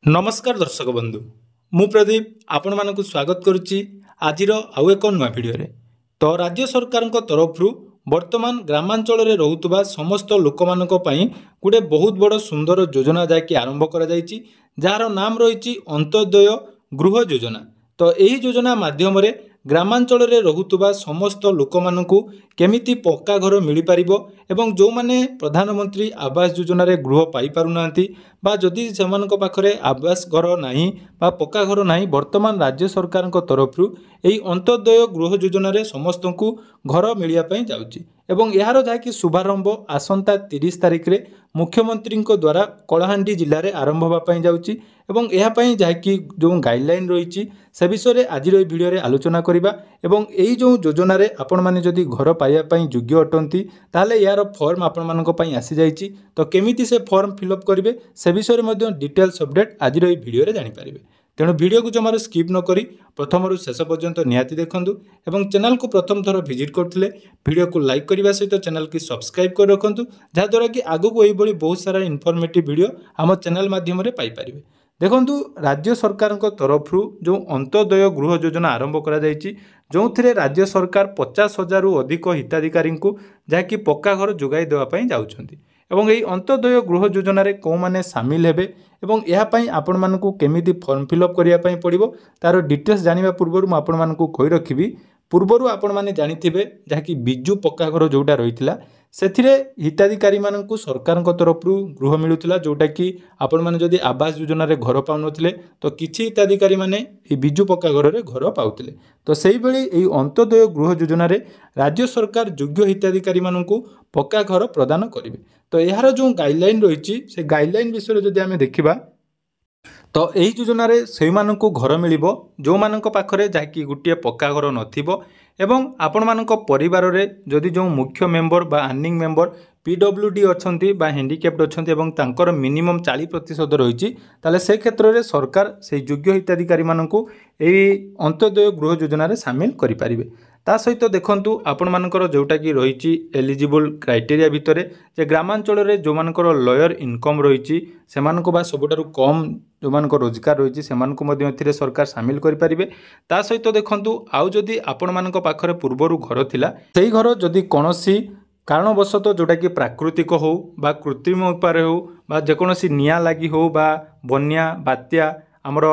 नमस्कार दर्शक बंधु मु प्रदीप आपण मानक स्वागत करुच्ची आजिर आउ एक नुआ भिडियो रे। तो राज्य सरकार तरफ वर्तमान ग्रामांचल रे रहुतबा समस्त लोक मानक पई गुडे बहुत बड़ सुंदर योजना जाकि आरंभ करा जायछि, जार नाम रही अंत्योदय गृह योजना। तो यही योजना माध्यम रे ग्रामांचल रे रहुतबा समस्त लोक मानकु केमिति पक्का घर मिल पारिबो एवं जो माने प्रधानमंत्री आवास योजना रे गृह पाई पारुनांती बा जदि सेमानक पाखरे आवास घर नाही बा पक्का घर नाही, वर्तमान राज्य सरकार तरफ एही अंत्योदय गृह योजना रे समस्त को घर मिलिया पई जाउची एवं यार जाकि शुभारंभ आसंता 30 तारिख रे मुख्यमंत्री द्वारा कलाहांडी जिले में आरंभ होगापी जाउची एवं यापी जहाँकि जो गाइडलाइन रही से विषय में आज भिडियो रे आलोचना करिबा एवं यही जो योजना रे आपण माने जदि घर पाइबा योग्य अटंती ताहले यार फॉर्म आपण मानक पई आसी जाइछि। तो केमिति से फॉर्म फिलअप करिवे से विषय में डिटेल्स अपडेट आज भिडियो रे जानि पारिबे। तेणु वीडियो को जमार स्किप न करी प्रथम शेष पर्यंत निहाती देखंतु एवं चैनल को प्रथम थर विजिट करथिले वीडियो को लाइक करने सहित चैनल की सब्सक्राइब कर रखंतु, जहाँद्वारा कि आगु को यही बहुत सारा इनफॉर्मेटिव वीडियो आम चैनल माध्यम रे पाई परिबे। देखंतु राज्य सरकार तरफ जो अंत्योदय गृह योजना आरंभ करा जायछि, जो थिरे राज्य सरकार 50,000 रु अधिक हिताधिकारी को जहाँकि पक्का घर जोगाई देवा पई जाउछंती एवं यही अंत्योदय गृह योजना रे को माने शामिल हेबे एवं यह आपण मानकु केमिति फॉर्म फिलअप करिया पई पड़िबो तार डिटेल्स जानिबा पूर्वरु म आपण मानकु कहि रखिबी। पूर्वरु आपण माने जानिथिबे जहाँकि बिजु पक्का घर जोटा रहितला सेथिरे हिताधिकारी मानकु सरकार तरफ गृह मिलुथिला, जोटा कि आपण माने जदि आवास योजना रे घर पाउनथिले तो किछि हिताधिकारी माने ए बिजु पक्का घर रे घर पाउथिले। तो सेहि बेले एई अंत्योदय गृह योजना रे राज्य सरकार योग्य हिताधिकारी मानकु पक्का घर प्रदान करिवे। तो यार जो गाइडलाइन रही से गाइडलाइन विषय जदि आमे देखिबा तो यही योजना रे से मानकु घर मिलिबो जो मानक पाखरे जाकि गुटिए पक्का घर नथिबो एवं आपण मानक परिवार रे जदि जो मुख्य मेंबर बा अर्निंग मेंबर पीडब्ल्यूडी अच्छी बा हैंडिकैप्ड अच्छी एवं तांकर मिनिमम 40% रही ताले से क्षेत्र में सरकार से योग्य हिताधिकारी मानकु एई अंत्योदय गृह योजना रे शामिल करि पारिबे। ता सहित देखंतु आपण मानकर जोटा कि रही एलिजिबल क्राइटेरिया भितर जे ग्रामांचल रे जो मानकर लोअर इनकम रही से बा सबुठारु कम जो मानकर रोजगार रही से सरकार शामिल करि पारिबे। ता सहित देखंतु आउ जदि आपण मानक पाखरे पूर्वरु घर थिला सेही घर जदि कोनोसी कारणवशत जोटा कि प्राकृतिक हो बा कृत्रिम उपाय हो बा जेकोसी निया लगी हो बा बन्या बात्या आमर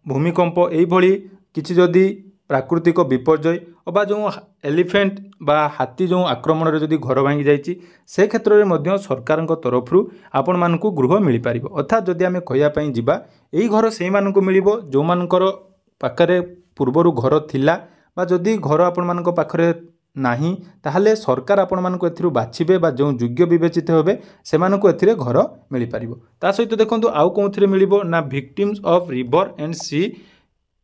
भूमिकंप यही भली किछि जदि प्राकृतिक विपर्यय बा जो एलिफेंट बा हाथी जो आक्रमण रे जदि घर भांगी जाइछि से क्षेत्र में मध्य सरकार तरफ आपण मानकु गृह मिल पारिबो। अर्थात जदि आमे कहिया पई जिबा एही घर सेही मानकु मिलिबो जो मानकर पाखरे पूर्वरु घर थिला बा जदि घर आपण मानक पाखरे नाही ताहले सरकार आपण मानकु एथिरु बाछिबे बा जो योग्य विवेचित होबे से मानकु एथिरे घर मिल पारिबो। ता सहित देखंतु आउ कोनथिरे मिलिबो ना विक्टिम्स ऑफ रिवर एंड सी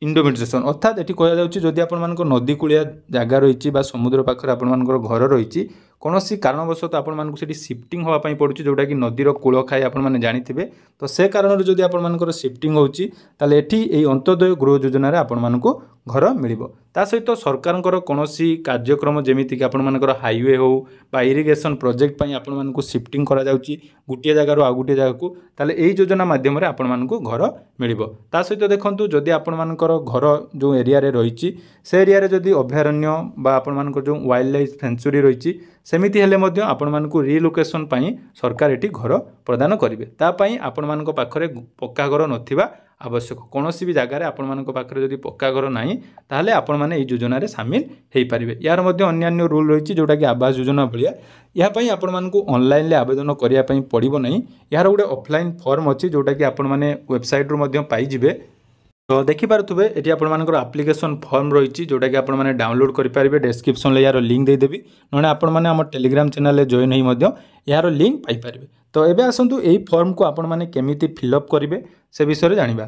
इंडोमिनेशन, अर्थात ये कह जदि आपण मानक नदी कूलिया जगह रही समुद्र पाखरे आपण मानकर घर रही कौनसी कारणवशत आपण मानक सेठी शिफ्टिंग होगा पड़ुछि जोटा कि नदीर कूल खाई आपण माने जानिथिबे। तो से कारण जदि आपण मानकर शिफ्टिंग होउछि ताले एठी एई अंत्योदय गृह योजना रे आपण मानकु घर मिलिबो। ता सहित सरकार कौनसी कार्यक्रम जेमिति कि आपण मानकर हाईवे हो बा इरिगेशन प्रोजेक्ट पई आपण मानकु शिफ्टिंग करा जाउछि गुटिया जगार आ गुटिया जगह को ताले एई योजना माध्यम रे आपण मानकु घर मिलिबो। ता सहित देखंतु जदि आपण मानकर घर जो एरिया रे रहिछि से एरिया रे जदि अभयारण्य बा आपण मानकर जो वाइल्ड लाइफ सेंचुरी रहिछि सेमिति हेले मध्य आपण मानकु रिलोकेशन पई सरकार एठी घर प्रदान करिवे। ता पई आपण मानक पाखरे पक्का घर नथिबा आवश्यक, कौनसी भी जगार आपण मानक पाखरे जदि पक्का घर नाही ताहले आपण माने एई योजना रे शामिल हेई पारिबे। यार मध्य अन्यान्य रूल रहिछि जोटा कि आवास योजना भलिया या पई आपण मानकु ऑनलाइन ले आवेदन करिया पई पड़िबो नाही। यार गोटे ऑफलाइन फॉर्म अछि जोटा कि आपण माने वेबसाइट रु मध्य पाई जिवे। तो देखि पारुथबे एटी आपण मानकर एप्लिकेशन फॉर्म रही जोटा कि आपण माने डाउनलोड करि पारिबे। डिस्क्रिप्शन ले यार लिंक दे देबी नने आपण माने हमर टेलीग्राम चैनल ले जॉइन होई मध्य यार लिंक पाई पारिबे। तो एबे आसंतु एई फॉर्म को आपण माने केमिति फिलअप करिवे से विषय रे जानिबा।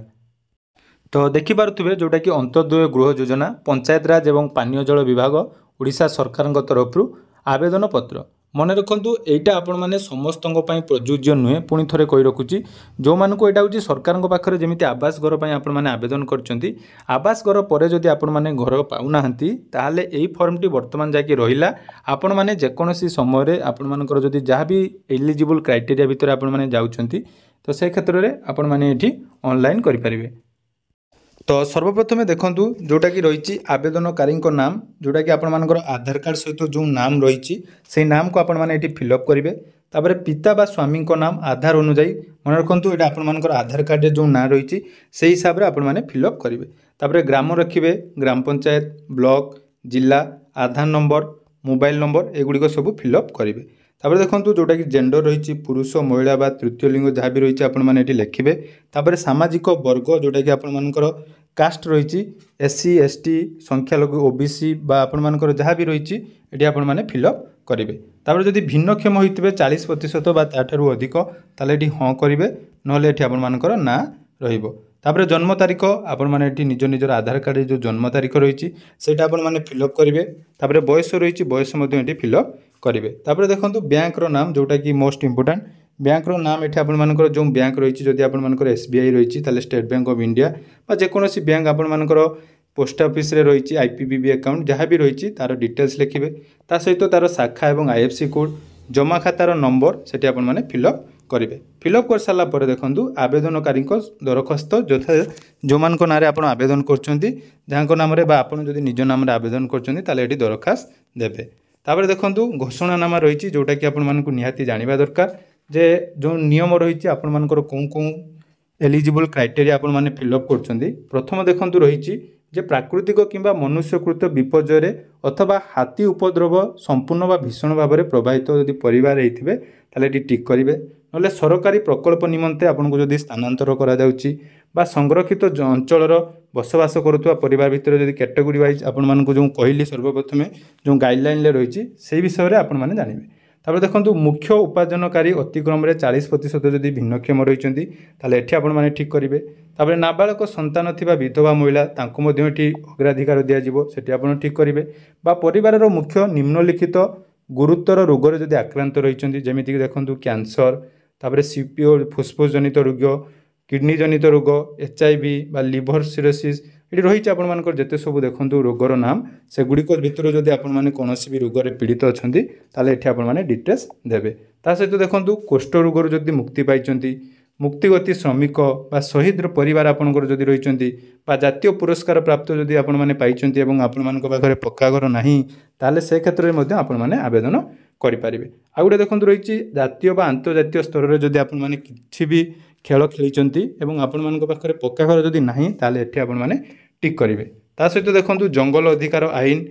तो देखि पारुथबे जोटा कि अंत्योदय गृह योजना पंचायत राज एवं पानीय जल विभाग ओडिशा सरकार तरफ आवेदन पत्र मन रखु एटा आपण मैंने समस्त प्रযোज्य नुहे पुणी थे कही रखुची जो मानक यहाँ हूँ सरकार पाखे जमी आवास घर पर आपण मैंने आवेदन कर आवास घर पर जदि आपण मैंने घर पाऊना ताहले यही फर्मटी बर्तमान जाकि रहिला आपण मैंने जेकोसी समय आपण मानकर जदि जहाँ भी एलिजिबल क्राइटेरिया भितर आपण मैंने जाउछंती तो से क्षेत्र में आपण मैंने ये ऑनलाइन करें। तो सर्वप्रथमे देखूँ जोटा कि रही आवेदनकारी नाम जोटा कि आपर आधार कार्ड सहित जो नाम रही से नाम को आपण मैंने फिलअप करेंगे। तापर पिता बा स्वामी नाम आधार अनुजाई मन रखु ये आपर आधार कार्ड जो ना रही से हिसाब से आपण मैंने फिलअप करेंगे। तापर ग्राम रखिए ग्राम पंचायत ब्लॉक जिला आधार नंबर मोबाइल नंबर एगुड़िक सब फिलअप करेंगे। तापर देखो जोटा कि जेंडर रही पुरुष महिला बा तृतीय लिंग जहाँ भी रही है लिखिए। तापर सामाजिक वर्ग जोटा कि आपर कास्ट रही एससी एसटी संख्यालघु ओबीसी बा आपर जहाँ भी रही ये आपण मैंने फिलअप करेंगे। तापर जदि भिन्नक्षम होते 40% बा ताठू अधिक ताले ये हाँ करेंगे ना आपर ना रहिबो। तापर जन्म तारीख आपण मैंने निज निजर आधार कार्ड जो जन्म तारीख रही सेटा आपण मैंने फिलअप करेंगे। तापर बयस रही बयस फिलअप करेंगे। तापर देखो बैंक नाम जोटा कि मोस्ट इंपोर्टेंट बैंक नाम ये आपर जो बैंक रही जदि आपर एसबीआई रही स्टेट बैंक ऑफ इंडिया बा जेकोसी बैंक आपर पोस्ट ऑफिस रे रही आईपीपीबी अकाउंट जहाँ भी रही तार डिटेल्स लिखिए। ता सहित तार शाखा और आईएफसी कोड जमा खातार नंबर से आपण मैंने फिलअप करेंगे। फिलअप कर सारा पर देखूँ आवेदनकारी दरखास्त यथा जो मान ना आप आवेदन कर नाम आप निज नाम आवेदन कर दरखास्त देवे। तापर देखूँ घोषणानामा रही जोटा कि आपण निहाती जानिबा दरकार जे जो नियम रही आपण कौन कौन एलिजिबल क्राइटेरिया आपण मैंने फिलअप कर। प्रथम देखूँ रही जे प्राकृतिक किंबा मनुष्यकृत विपर्यय अथवा हाथी उपद्रव संपूर्ण बा भीषण भाव में प्रभावित यदि परिवार होते ताले टिक करेंगे। ना सरकारी प्रकल्प निमंते आपको जदि स्थानांतर करा जाउची बा संरक्षित अंचल बसवास करुवा परिवार भितर जदि कैटेगोरी वाइज आपण जो कहली सर्वप्रथमे जो गाइडलाइन रही से विषय में आपण मैंने जानवे। तापर देखो मुख्य उपार्जनकारी अतिक्रम 40% जदि भिन्नक्षम रही ये आपण मैंने ठीक करेंगे। तापर नाबालक संतान थिबा विधवा महिला तांको मध्य अग्राधिकार दिज्व से आप ठीक करेंगे। बा परिवार मुख्य निम्नलिखित गुरुतर रोगर जदि आक्रांत रही जमीक देखूँ कैंसर तापर सीपीओ फुस्फुस जनित रोग किडनी जनित रोग एचआईवी बा लिभर सिरोसिस ये रही आपर जिते सब देखूँ रोगर नाम से गुड़िक भितर जदि आपने कौन भी रोग में पीड़ित अच्छा ताले ये आपने डिटेल्स देवे। ता सहित देखूँ कोष्ठ रोगर जदि मुक्ति पाई मुक्तिगति श्रमिक बा शहीद परिवार आपंकर जदि रही जातीय पुरस्कार प्राप्त जदि आपण मैंने पाई पाखे पक्का घर ना ताले से क्षेत्र में आपण मैंने आवेदन करें। आ गए देखो रही जातीय बा अंतर्जातीय स्तर में जदि आपण मैंने किसी भी खेल खेली आपण पाखे पक्का घर जदि ना ताले ये आपण मैंने टिक करेंगे। ता सहित देखो जंगल अधिकार आईन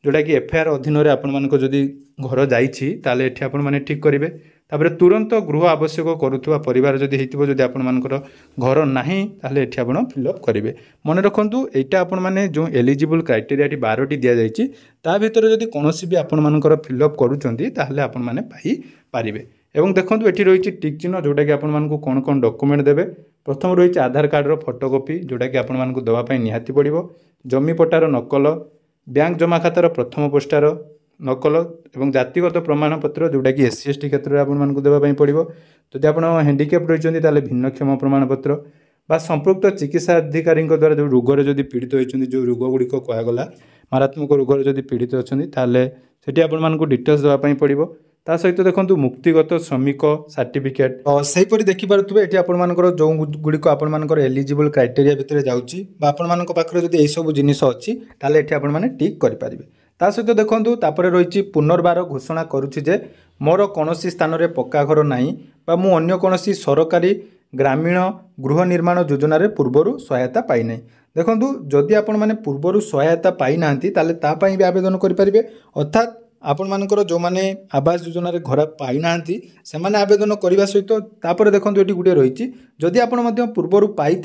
जोटा कि एफआईआर अधीन में आपण जदि घर जाइए ताले ये आपण मैंने ठीक करेंगे। तापर तुरंत गृह आवश्यक करुवा परिवार जदि होती जदि आपर घर ना ताले ये आप फिलअप करेंगे। मन रखु यहाँ आपण मैंने जो एलिजिबल क्राइटेरिया 12टी दि जाइए ता भीतर जदि कौन भी आपर फिलअप करुँचे आपण मैंने पाइपर। एवं देखो ये रही टिक चिन्ह जोटा कि आपको कौन कौन डॉक्यूमेंट देवे। प्रथम रही आधार कार्डर फोटोकॉपी जोटा कि आपको देवाई निहाती पड़ो जमी पट्टार नकल बैंक जमा खातार प्रथम पृष्ठार नकल एवं जातिगत प्रमाणपत्र जोटा कि एससी एसटी क्षेत्र में आपको देवाई पड़ो। जदि आप हैंडिकैप रही भिन्नक्षम प्रमाणपत्र बा संपृक्त चिकित्सा अधिकारी द्वारा जो रोगर जदि पीड़ित होती जो रोग गुड़िक कहगला मारात्मक रोगर जदि पीड़ित अच्छा से आपको डिटेल्स देवाई पड़ो। ता सहित देखो मुक्तिगत श्रमिक सर्टिफिकेट सेहीपरि देखिपे ये आपर जो गुड़िक आपर एलिजिबल क्राइटेरिया भितर जापर जब यू जिनिस अच्छी ये आपने टिक करेंगे। ता सहित देखो तापर रही पुनर्बार घोषणा करुच्चे मोर कौन स्थान में पक्का घर ना बा मु अन्य कौन सरकारी ग्रामीण गृह निर्माण योजन पूर्वर सहायता पाई ना। देखो जदि आपण मैंने पूर्वर सहायता पाई ना तापाई भी आवेदन करेंगे। अर्थात आपण मानकर जो माने आवास योजना रे घर पाई नांती से माने आवेदन करने सहित तापर देखो ये गोटे रही जदि आपण पूर्वर पाई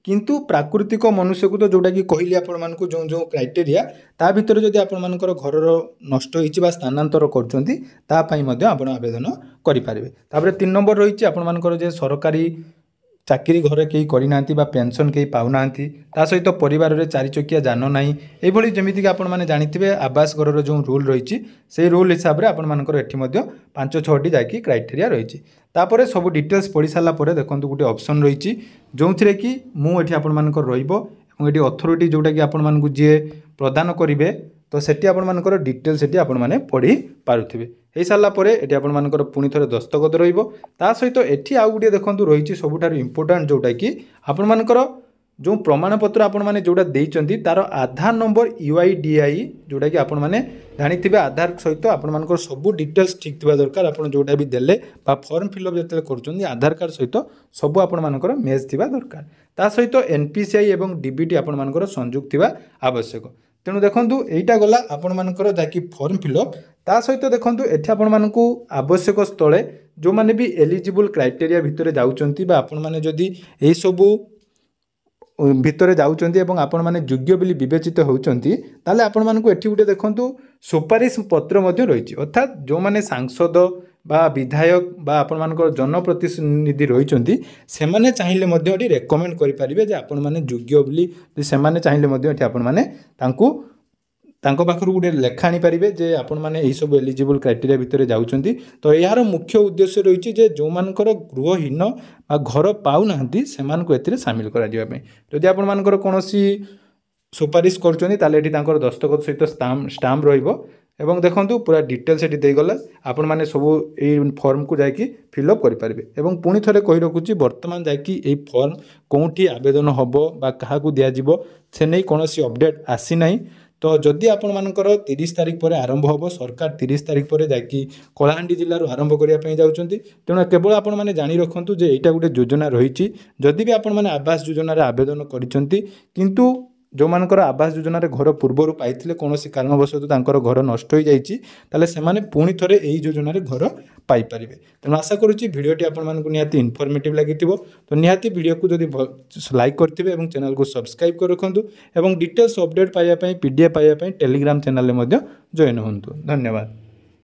किंतु प्राकृतिक मनुष्य को तो जोटा कि कहली आपण जो जो क्राइटेरिया ता भीतर जदि आपणकर घर नष्ट हो स्थानांतर कर आवेदन करेंगे। तापर 3 नंबर रही आपणकर जे सरकारी चाकरी घरे कहीं करना पेंशन कहीं पाऊना ता सहित परिवार में 4 चकिया जान ना ये जमीक आपने जानते आवास घर जो रूल रही से रूल हिसाब से आपर ये 5-6टी जाकि क्राइटेरिया रही। तापर सब डिटेल्स पढ़ी सारापर देखो गोटे ऑप्शन रही जो थे कि मुझे आपर ये अथॉरिटी जोटा कि आपण जी प्रदान करेंगे तो सेठी आपनकर डिटेल सेठी आपण माने पढ़ी पारुथिबे। हो सारा पर ये आपर पुणी थे दस्तखत रा सहित एटी आउ गोटे देखो रही सबुठार इंपोर्टाट जोटा कि आपर जो प्रमाणपत्र आपण मैंने जोटा देइचंती तार आधार नंबर UIDAI जोटा कि आपण मैंने जानी आधार सहित आपर सब डिटेल्स ठीक थिबा दरकार। आप जोटा भी देले बा फॉर्म फिलअप जो कर आधार कार्ड सहित सब आपर मैच थिबा दरकार। ता सहित NPCI एवं DBT आपर संयुक्त थिबा आवश्यक। तेणु देखो यहीटा गला आपर जाकि फॉर्म फिलअप ता सहित देखो एठी आपण मानकु आवश्यक स्थले जो माने भी एलिजिबल क्राइटेरिया भितर जाउचंती बा आपण माने जदी एई सबु भितर जाउचंती एवं आपण माने योग्य बोली विवेचित होउचंती ताले आपण मानकु एठी गुटे देखंतु सुपारिश पत्र मध्ये रहिछि। अर्थात जो माने सांसद बा विधायक बा आपण मानकर जनप्रतिनिधि रहिचंती सेमाने चाहिले मध्ये एठी रेकमेंड करि परिबे जे आपण माने योग्य बोली सेमाने चाहिले मध्ये एठी आपण माने तांको पाखरु गोटे लेखा आनी पारिबे जे आपण माने एई सब एलिजिबल क्राइटेरिया भितर जाउचंती। तो यार मुख्य उद्देश्य रही जे जो मानकर गृहहीन बा घर पाउ नाहंती सेमानकु एथिरे शामिल करा जिबा पई। जदि आपण मानकर कोनोसी सुपारिश करचंती ताले एठी तांकर दस्तखत सहित स्टाम्प रहिबो एवं देखंतु पूरा डिटेल सेठी देई गला आपण माने सब ए फॉर्म को जाकी फिलअप करि पारिबे। एवं पुणी थरे कहि रखुची वर्तमान जाकी ए फॉर्म कोठी आवेदन हबो बा काहा को दिया जिवो से नै कोनोसी अपडेट आसी नै। तो जदि आपण मानकर 30 तारिख पर आरंभ हम सरकार 30 तारिख पर जाकि कलाहांडी जिल्लार आरंभ करने जाउछंती। तेणु केवल आपण माने जानी रखंतु जे एटा गोटे योजना रही। जदि भी आपण माने आवास योजना आवेदन करिसंती किंतु जो मानकर आवास योजना घर पूर्वर पाइथिले कोनोसी कारणवशत तांकर घर नष्ट हो जाइछि ताले सेमाने पुणी थरे एई योजना घर पाई परिबे। तेणु आशा करूछि वीडियोटी आपण मानकु निहाती इनफॉर्मेटिव लागिथिबो। तो निहाती वीडियो को जदि लाइक करथिबे एवं चैनल को सब्सक्राइब कर रखंतु एवं डिटेल्स अपडेट पाइबा पई PDF पाइबा पई टेलीग्राम चैनल रे मध्य जॉइन होंतु। धन्यवाद।